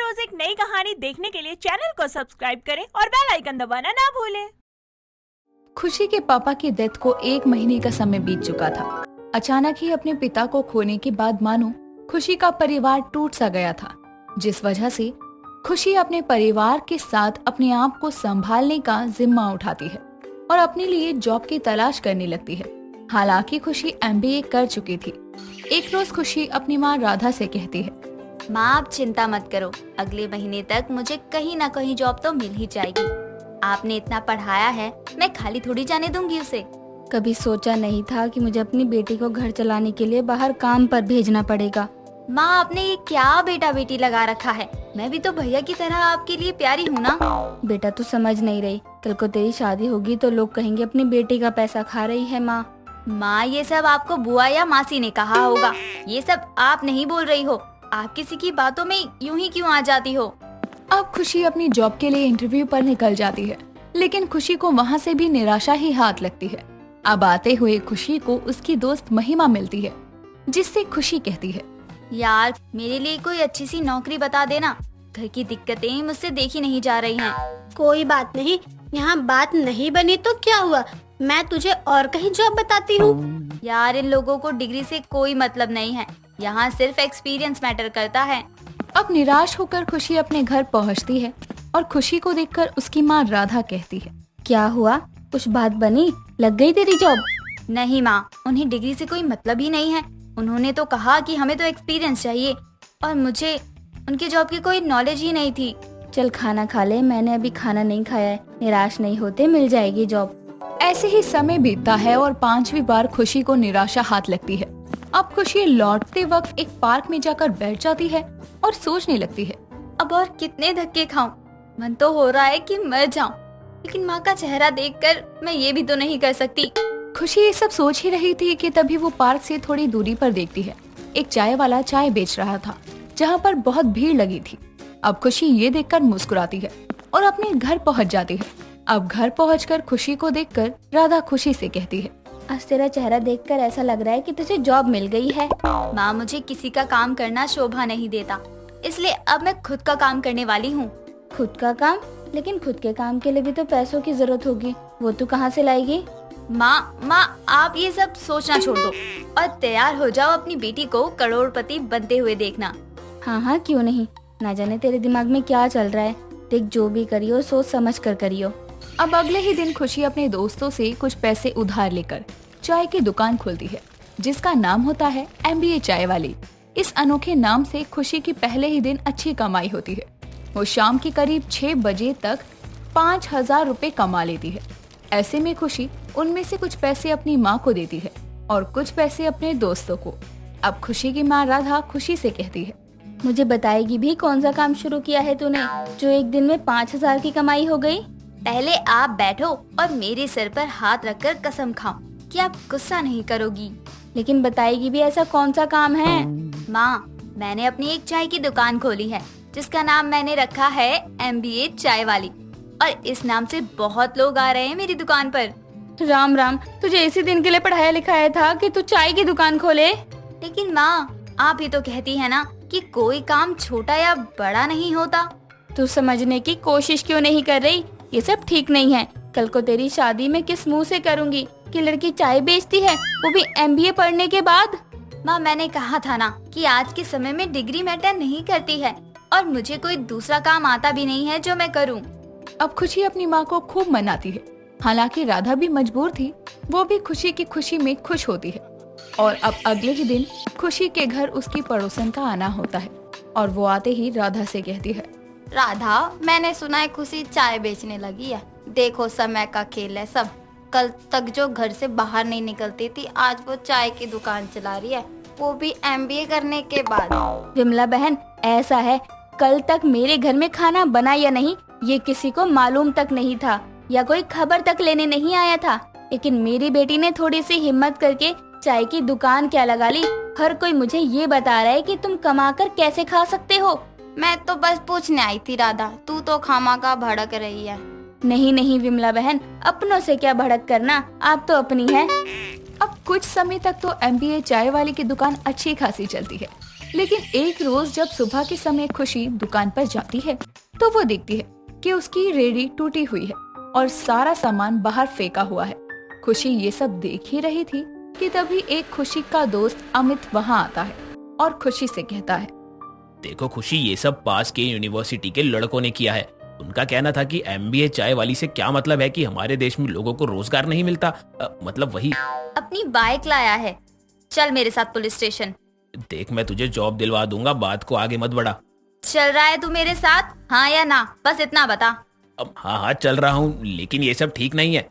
रोज एक नई कहानी देखने के लिए चैनल को सब्सक्राइब करें और बेल आइकन दबाना ना भूलें। खुशी के पापा की डेथ को 1 महीने का समय बीत चुका था। अचानक ही अपने पिता को खोने के बाद मानो खुशी का परिवार टूट सा गया था, जिस वजह से खुशी अपने परिवार के साथ अपने आप को संभालने का जिम्मा उठाती है और अपने लिए जॉब की तलाश करने लगती है। हालांकि खुशी MBA कर चुकी थी। एक रोज खुशी अपनी माँ राधा से कहती है, माँ आप चिंता मत करो, अगले महीने तक मुझे कहीं ना कहीं जॉब तो मिल ही जाएगी। आपने इतना पढ़ाया है, मैं खाली थोड़ी जाने दूंगी उसे। कभी सोचा नहीं था कि मुझे अपनी बेटी को घर चलाने के लिए बाहर काम पर भेजना पड़ेगा। माँ आपने ये क्या बेटा बेटी लगा रखा है, मैं भी तो भैया की तरह आपके लिए प्यारी हूँ ना। बेटा तू समझ नहीं रही, कल को तेरी शादी होगी तो लोग कहेंगे अपनी बेटी का पैसा खा रही है। माँ ये सब आपको बुआ या मासी ने कहा होगा, ये सब आप नहीं बोल रही हो। आप किसी की बातों में यूं ही क्यों आ जाती हो। अब खुशी अपनी जॉब के लिए इंटरव्यू पर निकल जाती है, लेकिन खुशी को वहाँ से भी निराशा ही हाथ लगती है। अब आते हुए खुशी को उसकी दोस्त महिमा मिलती है, जिससे खुशी कहती है, यार मेरे लिए कोई अच्छी सी नौकरी बता देना, घर की दिक्कतें मुझसे देखी नहीं जा रही हैं। कोई बात नहीं, यहाँ बात नहीं बनी तो क्या हुआ, मैं तुझे और कहीं जॉब बताती हूँ। यार इन लोगों को डिग्री से कोई मतलब नहीं है, यहाँ सिर्फ एक्सपीरियंस मैटर करता है। अब निराश होकर खुशी अपने घर पहुँचती है और खुशी को देखकर उसकी माँ राधा कहती है, क्या हुआ, कुछ बात बनी, लग गई तेरी जॉब? नहीं माँ, उन्हें डिग्री से कोई मतलब ही नहीं है। उन्होंने तो कहा कि हमें तो एक्सपीरियंस चाहिए और मुझे उनकी जॉब की कोई नॉलेज ही नहीं थी। चल खाना खा ले, मैंने अभी खाना नहीं खाया है। निराश नहीं होते, मिल जाएगी जॉब। ऐसे ही समय बीतता है और 5वीं बार खुशी को निराशा हाथ लगती है। अब खुशी लौटते वक्त एक पार्क में जाकर बैठ जाती है और सोचने लगती है, अब और कितने धक्के खाऊं, मन तो हो रहा है कि मर जाऊं, लेकिन माँ का चेहरा देखकर मैं ये भी तो नहीं कर सकती। खुशी ये सब सोच ही रही थी कि तभी वो पार्क से थोड़ी दूरी पर देखती है, एक चाय वाला चाय बेच रहा था, जहाँ पर बहुत भीड़ लगी थी। अब खुशी ये देखकर मुस्कुराती है और अपने घर पहुँच जाती है। अब घर पहुँचकर खुशी को देखकर राधा खुशी से कहती है, आज तेरा चेहरा देखकर ऐसा लग रहा है कि तुझे जॉब मिल गई है। माँ मुझे किसी का काम करना शोभा नहीं देता, इसलिए अब मैं खुद का काम करने वाली हूँ। खुद का काम? लेकिन खुद के काम के लिए भी तो पैसों की जरूरत होगी, वो तू कहाँ से लाएगी? माँ आप ये सब सोचना छोड़ दो और तैयार हो जाओ, अपनी बेटी को करोड़पति बनते हुए देखना। हाँ क्यों नहीं, ना जाने तेरे दिमाग में क्या चल रहा है। देख जो भी करियो सोच समझ कर करियो। अब अगले ही दिन खुशी अपने दोस्तों से कुछ पैसे उधार लेकर चाय की दुकान खोलती है, जिसका नाम होता है MBA चाय वाली। इस अनोखे नाम से खुशी की पहले ही दिन अच्छी कमाई होती है। वो शाम के करीब 6 बजे तक 5,000 रुपए कमा लेती है। ऐसे में खुशी उनमें से कुछ पैसे अपनी माँ को देती है और कुछ पैसे अपने दोस्तों को। अब खुशी की माँ राधा खुशी से कहती है, मुझे बताएगी भी कौन सा काम शुरू किया है तूने, जो एक दिन में 5,000 की कमाई हो गई? पहले आप बैठो और मेरे सिर पर हाथ रखकर कसम खाओ कि आप गुस्सा नहीं करोगी। लेकिन बताएगी भी ऐसा कौन सा काम है? माँ मैंने अपनी एक चाय की दुकान खोली है, जिसका नाम मैंने रखा है MBA चाय वाली, और इस नाम से बहुत लोग आ रहे हैं मेरी दुकान पर। राम राम, तुझे इसी दिन के लिए पढ़ाया लिखाया था कि तू चाय की दुकान खोले? लेकिन माँ आप ही तो कहती है ना कि कोई काम छोटा या बड़ा नहीं होता। तू समझने की कोशिश क्यों नहीं कर रही? ये सब ठीक नहीं है। कल को तेरी शादी में किस मुंह से करूंगी कि लड़की चाय बेचती है, वो भी MBA पढ़ने के बाद? माँ मैंने कहा था ना कि आज के समय में डिग्री मैटर नहीं करती है और मुझे कोई दूसरा काम आता भी नहीं है जो मैं करूँ। अब खुशी अपनी माँ को खूब मनाती है। हालांकि राधा भी मजबूर थी, वो भी खुशी की खुशी में खुश होती है। और अब अगले ही दिन खुशी के घर उसकी पड़ोसन का आना होता है और वो आते ही राधा से कहती है, राधा मैंने सुना है खुशी चाय बेचने लगी है। देखो समय का खेल है सब। कल तक जो घर से बाहर नहीं निकलती थी, आज वो चाय की दुकान चला रही है, वो भी MBA करने के बाद। विमला बहन ऐसा है, कल तक मेरे घर में खाना बना या नहीं ये किसी को मालूम तक नहीं था, या कोई खबर तक लेने नहीं आया था। लेकिन मेरी बेटी ने थोड़ी सी हिम्मत करके चाय की दुकान क्या लगा ली। हर कोई मुझे ये बता रहा है कि तुम कमाकर कैसे खा सकते हो। मैं तो बस पूछने आई थी राधा, तू तो खामखा भड़क रही है। नहीं विमला बहन, अपनों से क्या भड़क करना, आप तो अपनी है। अब कुछ समय तक तो MBA चाय वाली की दुकान अच्छी खासी चलती है, लेकिन एक रोज जब सुबह के समय खुशी दुकान पर जाती है तो वो देखती है कि उसकी रेहड़ी टूटी हुई है और सारा सामान बाहर फेंका हुआ है। खुशी ये सब देख ही रही थी कि तभी एक खुशी का दोस्त अमित वहाँ आता है और खुशी से कहता है, देखो खुशी, ये सब पास के यूनिवर्सिटी के लड़कों ने किया है। उनका कहना था कि एमबीए चाय वाली से क्या मतलब है कि हमारे देश में लोगों को रोजगार नहीं मिलता। मतलब वही। अपनी बाइक लाया है, चल मेरे साथ पुलिस स्टेशन। देख, मैं तुझे जॉब दिलवा दूंगा, बात को आगे मत बढ़ा। चल रहा है तू मेरे साथ, हाँ या ना, बस इतना बता। अब हाँ चल रहा हूँ, लेकिन ये सब ठीक नहीं है।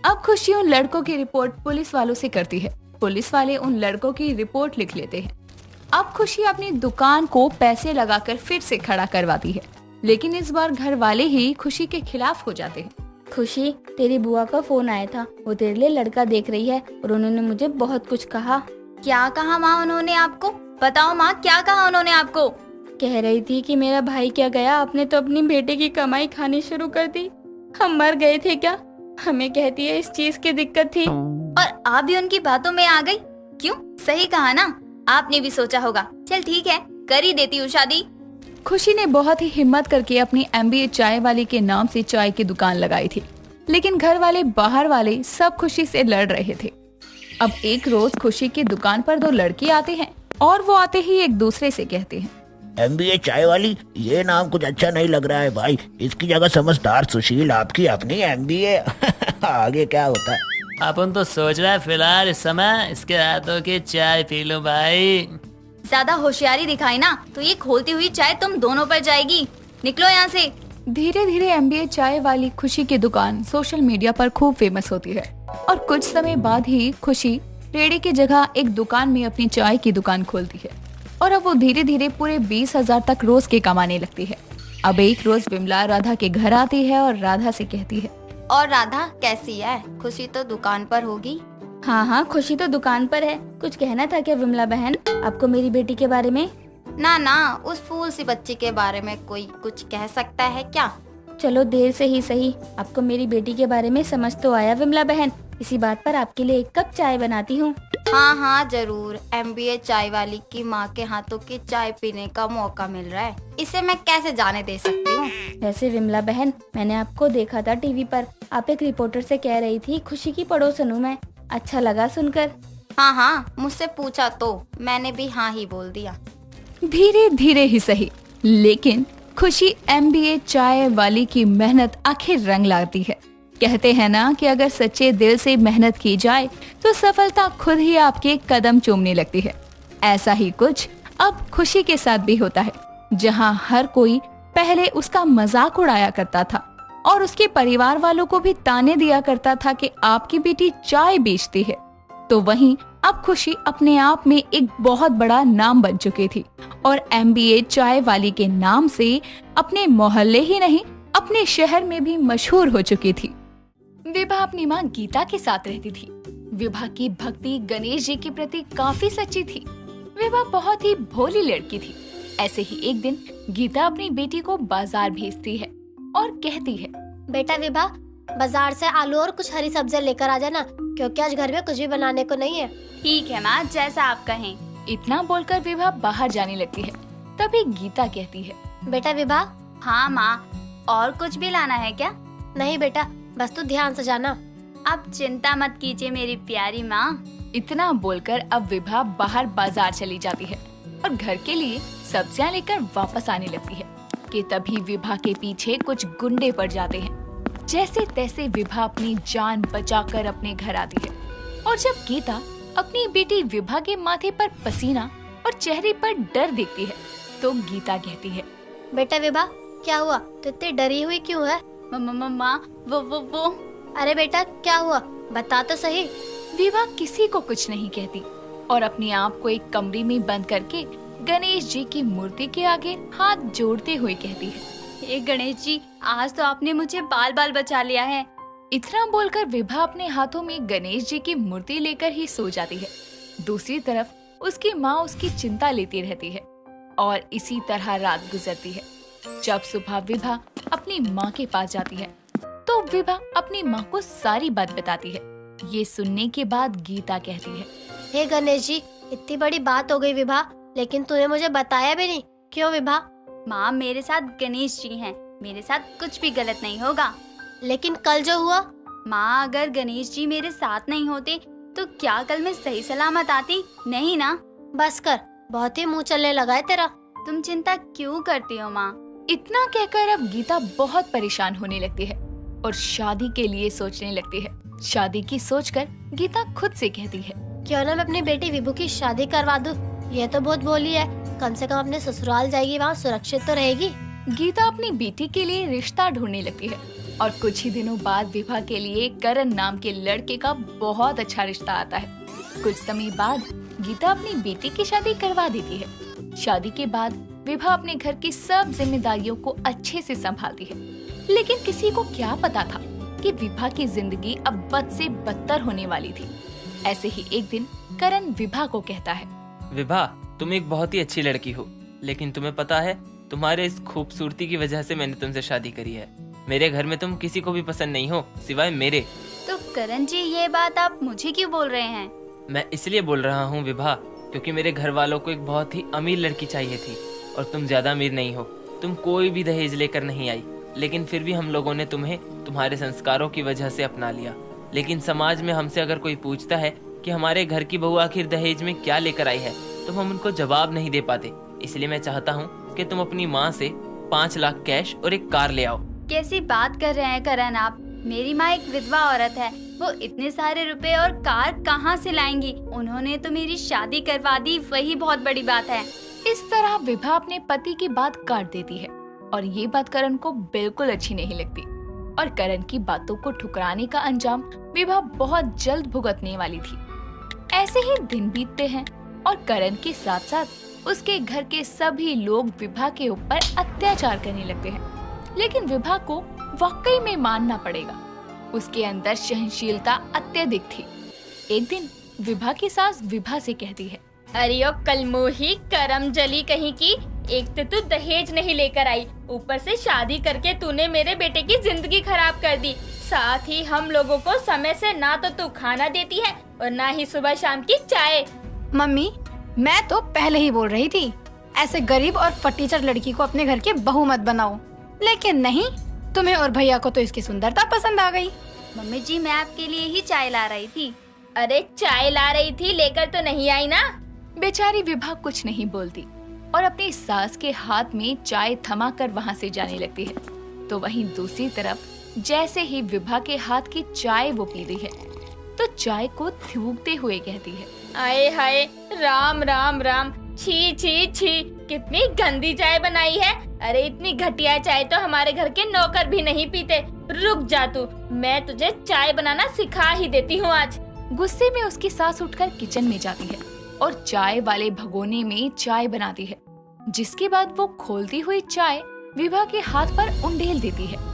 अब खुशी उन लड़कों की रिपोर्ट पुलिस वालों से करती है। पुलिस वाले उन लड़कों की रिपोर्ट लिख लेते हैं। अब खुशी अपनी दुकान को पैसे लगाकर फिर से खड़ा करवाती है, लेकिन इस बार घर वाले ही खुशी के खिलाफ हो जाते हैं। खुशी, तेरी बुआ का फोन आया था, वो तेरे लिए लड़का देख रही है और उन्होंने मुझे बहुत कुछ कहा। क्या कहा माँ उन्होंने आपको? बताओ माँ, क्या कहा उन्होंने आपको? कह रही थी कि मेरा भाई क्या गया, आपने तो अपनी बेटे की कमाई खानी शुरू कर दी। हम मर गए थे क्या? हमें कहती है इस चीज की दिक्कत थी। और आप भी उनकी बातों में आ गई? क्यों? सही कहा ना, आपने भी सोचा होगा। चल ठीक है, कर ही देती हूँ शादी। खुशी ने बहुत ही हिम्मत करके अपनी एमबीए चाय वाली के नाम से चाय की दुकान लगाई थी, लेकिन घर वाले बाहर वाले सब खुशी से लड़ रहे थे। अब एक रोज खुशी की दुकान पर दो लड़के आते हैं और वो आते ही एक दूसरे से कहते हैं, एमबीए चाय वाली, ये नाम कुछ अच्छा नहीं लग रहा है भाई। इसकी जगह समझदार सुशील आपकी अपनी एमबीए। आगे क्या होता है? अपन तो सोच रहा है फिलहाल इस समय इसके हाथों की चाय पी लो भाई। ज्यादा होशियारी दिखाई ना तो ये खोलती हुई चाय तुम दोनों पर जाएगी। निकलो यहाँ से। धीरे धीरे एमबीए चाय वाली खुशी की दुकान सोशल मीडिया पर खूब फेमस होती है और कुछ समय बाद ही खुशी रेड़ी की जगह एक दुकान में अपनी चाय की दुकान खोलती है और अब वो धीरे धीरे पूरे 20,000 तक रोज के कमाने लगती है। अब एक रोज विमला राधा के घर आती है और राधा से कहती है, और राधा कैसी है? खुशी तो दुकान पर होगी। हाँ, खुशी तो दुकान पर है। कुछ कहना था क्या विमला बहन आपको मेरी बेटी के बारे में? ना, उस फूल सी बच्ची के बारे में कोई कुछ कह सकता है क्या? चलो देर से ही सही, आपको मेरी बेटी के बारे में समझ तो आया विमला बहन। इसी बात पर आपके लिए एक कप चाय बनाती हूँ। हाँ जरूर। एमबीए चाय वाली की माँ के हाथों की चाय पीने का मौका मिल रहा है, इसे मैं कैसे जाने दे सकती हूँ। वैसे विमला बहन, मैंने आपको देखा था टीवी पर, आप एक रिपोर्टर से कह रही थी खुशी की पड़ोसन हूँ मैं। अच्छा लगा सुनकर। हाँ, मुझसे पूछा तो मैंने भी हाँ ही बोल दिया। धीरे धीरे ही सही, लेकिन खुशी एमबीए चाय वाली की मेहनत आखिर रंग लाती है। कहते हैं ना कि अगर सच्चे दिल से मेहनत की जाए तो सफलता खुद ही आपके कदम चूमने लगती है। ऐसा ही कुछ अब खुशी के साथ भी होता है, जहां हर कोई पहले उसका मजाक उड़ाया करता था और उसके परिवार वालों को भी ताने दिया करता था कि आपकी बेटी चाय बेचती है, तो वहीं अब खुशी अपने आप में एक बहुत बड़ा नाम बन चुकी थी और एमबीए चाय वाली के नाम से अपने मोहल्ले ही नहीं अपने शहर में भी मशहूर हो चुकी थी। विभा अपनी माँ गीता के साथ रहती थी। विभा की भक्ति गणेश जी के प्रति काफी सच्ची थी। विभा बहुत ही भोली लड़की थी। ऐसे ही एक दिन गीता अपनी बेटी को बाजार भेजती है और कहती है, बेटा विभा, बाजार से आलू और कुछ हरी सब्जियां लेकर आ जाना, क्योंकि आज घर में कुछ भी बनाने को नहीं है। ठीक है माँ, जैसा आप कहें। इतना बोलकर विभा बाहर जाने लगती है। तभी गीता कहती है, बेटा विभा। हाँ माँ, और कुछ भी लाना है क्या? नहीं बेटा, बस तू ध्यान से जाना। आप चिंता मत कीजिए मेरी प्यारी माँ। इतना बोलकर अब विभा बाहर बाजार चली जाती है और घर के लिए सब्जियां लेकर वापस आने लगती है कि तभी विभा के पीछे कुछ गुंडे पड़ जाते हैं। जैसे तैसे विभा अपनी जान बचाकर अपने घर आती है और जब गीता अपनी बेटी विभा के माथे पर पसीना और चेहरे पर डर देखती है तो गीता कहती है, बेटा विभा, क्या हुआ? तू इतनी डरी हुई क्यों है? माँ वो अरे बेटा, क्या हुआ? बता तो सही। विभा किसी को कुछ नहीं कहती और अपने आप को एक कमरे में बंद करके गणेश जी की मूर्ति के आगे हाथ जोड़ते हुए कहती है, हे गणेश जी, आज तो आपने मुझे बाल बाल बचा लिया है। इतना बोलकर विभा अपने हाथों में गणेश जी की मूर्ति लेकर ही सो जाती है। दूसरी तरफ उसकी माँ उसकी चिंता लेती रहती है और इसी तरह रात गुजरती है। जब सुबह विभा अपनी माँ के पास जाती है तो विभा अपनी माँ को सारी बात बताती है। ये सुनने के बाद गीता कहती है, हे गणेश जी, इतनी बड़ी बात हो गई विभा, लेकिन तूने मुझे बताया भी नहीं। क्यों विभा? माँ, मेरे साथ गणेश जी हैं, मेरे साथ कुछ भी गलत नहीं होगा। लेकिन कल जो हुआ। माँ, अगर गणेश जी मेरे साथ नहीं होते तो क्या कल मैं सही सलामत आती? नहीं ना। बस कर, बहुत ही मुंह चलने लगा है तेरा। तुम चिंता क्यों करती हो माँ? इतना कहकर अब गीता बहुत परेशान होने लगती है और शादी के लिए सोचने लगती है। शादी की सोचकर गीता खुद से कहती है, क्यों ना मैं अपनी बेटी विभू की शादी करवा दूं। ये तो बहुत भोली है, कम से कम अपने ससुराल जाएगी, वहाँ सुरक्षित तो रहेगी। गीता अपनी बेटी के लिए रिश्ता ढूंढने लगती है और कुछ ही दिनों बाद विभा के लिए करण नाम के लड़के का बहुत अच्छा रिश्ता आता है। कुछ समय बाद गीता अपनी बेटी की शादी करवा देती है। शादी के बाद विभा अपने घर की सब जिम्मेदारियों को अच्छे से संभालती है, लेकिन किसी को क्या पता था कि विभा की जिंदगी अब बद से बदतर होने वाली थी। ऐसे ही एक दिन करण विभा को कहता है, विभा, तुम एक बहुत ही अच्छी लड़की हो, लेकिन तुम्हें पता है तुम्हारे इस खूबसूरती की वजह से मैंने तुमसे शादी करी है। मेरे घर में तुम किसी को भी पसंद नहीं हो सिवाय मेरे। तो करण जी, ये बात आप मुझे क्यों बोल रहे हैं? मैं इसलिए बोल रहा हूँ विभा, क्योंकि मेरे घर वालों को एक बहुत ही अमीर लड़की चाहिए थी और तुम ज्यादा अमीर नहीं हो। तुम कोई भी दहेज लेकर नहीं आई, लेकिन फिर भी हम लोगों ने तुम्हें तुम्हारे संस्कारों की वजह से अपना लिया। लेकिन समाज में हमसे अगर कोई पूछता है कि हमारे घर की बहू आखिर दहेज में क्या लेकर आई है, तो हम उनको जवाब नहीं दे पाते। इसलिए मैं चाहता हूँ कि तुम अपनी माँ से 5 लाख कैश और एक कार ले आओ। कैसी बात कर रहे हैं करण आप? मेरी माँ एक विधवा औरत है, वो इतने सारे रुपए और कार कहाँ से लाएंगी? उन्होंने तो मेरी शादी करवा दी, वही बहुत बड़ी बात है। इस तरह विभा अपने पति की बात काट देती है और ये बात करण को बिल्कुल अच्छी नहीं लगती और करण की बातों को ठुकराने का अंजाम विभा बहुत जल्द भुगतने वाली थी। ऐसे ही दिन बीतते हैं और करण के साथ साथ उसके घर के सभी लोग विभा के ऊपर अत्याचार करने लगते हैं, लेकिन विभा को वाकई में मानना पड़ेगा, उसके अंदर सहनशीलता अत्यधिक थी। एक दिन विभा की सास विभा से कहती है, अरे ओ कलमोही करम जली कहीं की, एक तो तू दहेज नहीं लेकर आई, ऊपर से शादी करके तूने मेरे बेटे की जिंदगी खराब कर दी। साथ ही हम लोगों को समय से ना तो तू खाना देती है और ना ही सुबह शाम की चाय। मम्मी, मैं तो पहले ही बोल रही थी ऐसे गरीब और फटीचर लड़की को अपने घर के बहू मत बनाओ, लेकिन नहीं, तुम्हें और भैया को तो इसकी सुंदरता पसंद आ गई। मम्मी जी, मैं आपके लिए ही चाय ला रही थी। अरे चाय ला रही थी, लेकर तो नहीं आई ना। बेचारी विभा कुछ नहीं बोलती और अपनी सास के हाथ में चाय थमा कर वहाँ से जाने लगती है। तो वहीं दूसरी तरफ जैसे ही विभा के हाथ की चाय वो पी रही है, तो चाय को थूकते हुए कहती है, आए हाय, राम राम राम, छी छी छी, कितनी गंदी चाय बनाई है। अरे इतनी घटिया चाय तो हमारे घर के नौकर भी नहीं पीते। रुक जा तू, मैं तुझे चाय बनाना सिखा ही देती हूँ आज। गुस्से में उसकी सास उठकर किचन में जाती है और चाय वाले भगोने में चाय बनाती है, जिसके बाद वो खोलती हुई चाय विभा के हाथ पर उंडेल देती है।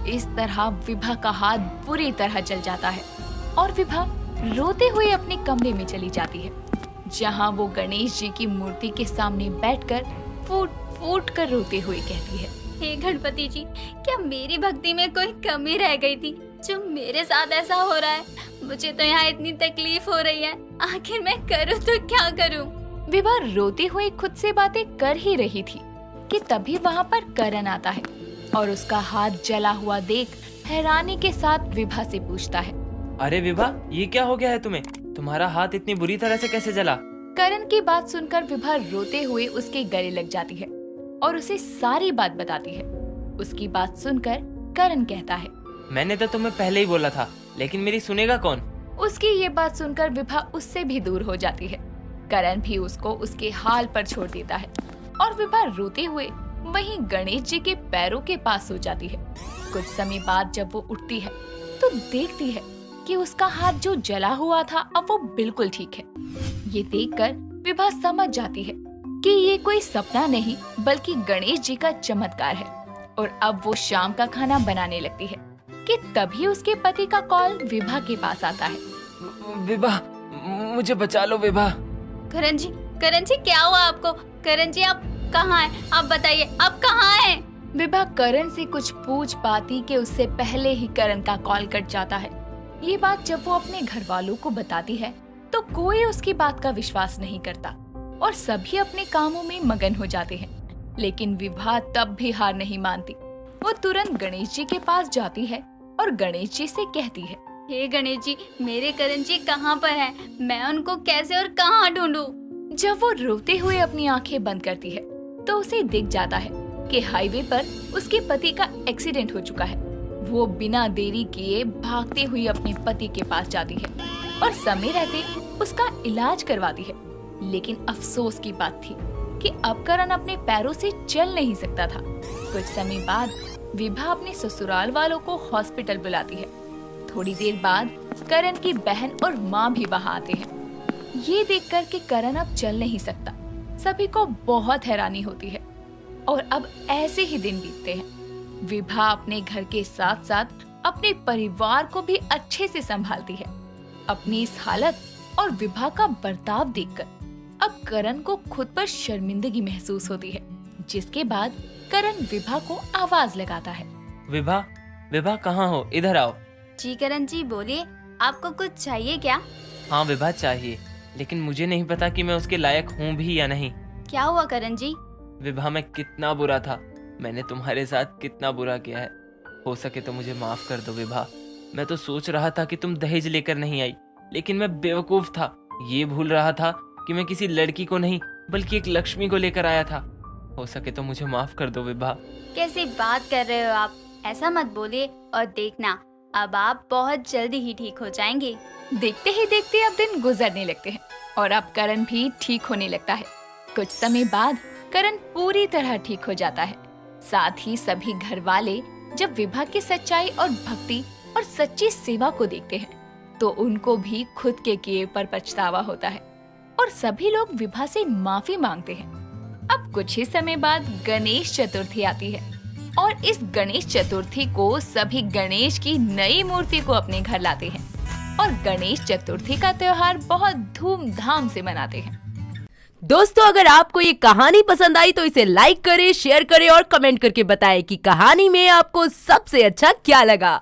इस तरह विभा का हाथ बुरी तरह जल जाता है और विभा रोते हुए अपने कमरे में चली जाती है, जहाँ वो गणेश जी की मूर्ति के सामने बैठकर फूट फूट कर रोते हुए कहती है, हे गणपति जी, क्या मेरी भक्ति में कोई कमी रह गई थी जो मेरे साथ ऐसा हो रहा है? मुझे तो यहाँ इतनी तकलीफ हो रही है, आखिर मैं करूँ तो क्या करूँ? विभा रोती हुई खुद से बातें कर ही रही थी कि तभी वहाँ पर करण आता है और उसका हाथ जला हुआ देख हैरानी के साथ विभा से पूछता है, अरे विभा, ये क्या हो गया है तुम्हें? तुम्हारा हाथ इतनी बुरी तरह से कैसे जला? करण की बात सुनकर विभा रोते हुए उसके गले लग जाती है और उसे सारी बात बताती है। उसकी बात सुनकर करण कहता है, मैंने तो तुम्हें पहले ही बोला था, लेकिन मेरी सुनेगा कौन? उसकी ये बात सुनकर विभा उससे भी दूर हो जाती है। करण भी उसको उसके हाल पर छोड़ देता है और विभा रोते हुए वहीं गणेश जी के पैरों के पास हो जाती है। कुछ समय बाद जब वो उठती है तो देखती है कि उसका हाथ जो जला हुआ था अब वो बिल्कुल ठीक है। ये देखकर विभा समझ जाती है कि ये कोई सपना नहीं बल्कि गणेश जी का चमत्कार है और अब वो शाम का खाना बनाने लगती है कि तभी उसके पति का कॉल विभा के पास आता है। विभा, मुझे बचा लो विभा। करण जी, क्या हुआ आपको? करण जी, आप कहाँ हैं? आप बताइए, आप कहाँ हैं? विभा करण से कुछ पूछ पाती कि उससे पहले ही करण का कॉल कट जाता है। ये बात जब वो अपने घर वालों को बताती है तो कोई उसकी बात का विश्वास नहीं करता। और सभी अपने कामों में मगन हो जाते हैं। लेकिन विभा तब भी हार नहीं मानती। वो तुरंत गणेश जी के पास जाती है और गणेश जी से कहती है, हे गणेश जी, मेरे करण जी कहाँ पर हैं? मैं उनको कैसे और कहाँ ढूंढूं? जब वो रोते हुए अपनी आंखें बंद करती है तो उसे दिख जाता है कि हाईवे पर उसके पति का एक्सीडेंट हो चुका है। वो बिना देरी किए भागते हुए अपने पति के पास जाती है और समय रहते उसका इलाज करवाती है। लेकिन अफसोस की बात थी कि अब करण अपने पैरों से चल नहीं सकता था। कुछ समय बाद विभा अपने ससुराल वालों को हॉस्पिटल बुलाती है। थोड़ी देर बाद करण की बहन और माँ भी वहाँ आते हैं। ये देखकर कि करण अब चल नहीं सकता, सभी को बहुत हैरानी होती है और अब ऐसे ही दिन बीतते हैं। विभा अपने घर के साथ साथ अपने परिवार को भी अच्छे से संभालती है। अपनी इस हालत और विभा का बर्ताव देखकर अब करण को खुद पर शर्मिंदगी महसूस होती है, जिसके बाद करण विभा को आवाज लगाता है। विभा, विभा कहाँ हो? इधर आओ। जी करण जी बोलिए, आपको कुछ चाहिए क्या? हाँ विभा चाहिए, लेकिन मुझे नहीं पता कि मैं उसके लायक हूँ भी या नहीं। क्या हुआ करण जी? विभा, मैं कितना बुरा था, मैंने तुम्हारे साथ कितना बुरा किया है। हो सके तो मुझे माफ कर दो विभा। मैं तो सोच रहा था कि तुम दहेज लेकर नहीं आई, लेकिन मैं बेवकूफ था। ये भूल रहा था कि मैं किसी लड़की को नहीं बल्कि एक लक्ष्मी को लेकर आया था। हो सके तो मुझे माफ कर दो विभा। कैसी बात कर रहे हो आप? ऐसा मत बोलिए, और देखना अब आप बहुत जल्दी ही ठीक हो जाएंगे। देखते ही देखते अब दिन गुजरने लगते हैं और अब करण भी ठीक होने लगता है। कुछ समय बाद करण पूरी तरह ठीक हो जाता है। साथ ही सभी घर वाले जब विभा की सच्चाई और भक्ति और सच्ची सेवा को देखते हैं तो उनको भी खुद के किए पर पछतावा होता है और सभी लोग विभा से माफी मांगते हैं। अब कुछ ही समय बाद गणेश चतुर्थी आती है और इस गणेश चतुर्थी को सभी गणेश की नई मूर्ति को अपने घर लाते हैं और गणेश चतुर्थी का त्योहार बहुत धूमधाम से मनाते हैं। दोस्तों, अगर आपको ये कहानी पसंद आई तो इसे लाइक करें, शेयर करें और कमेंट करके बताएं कि कहानी में आपको सबसे अच्छा क्या लगा।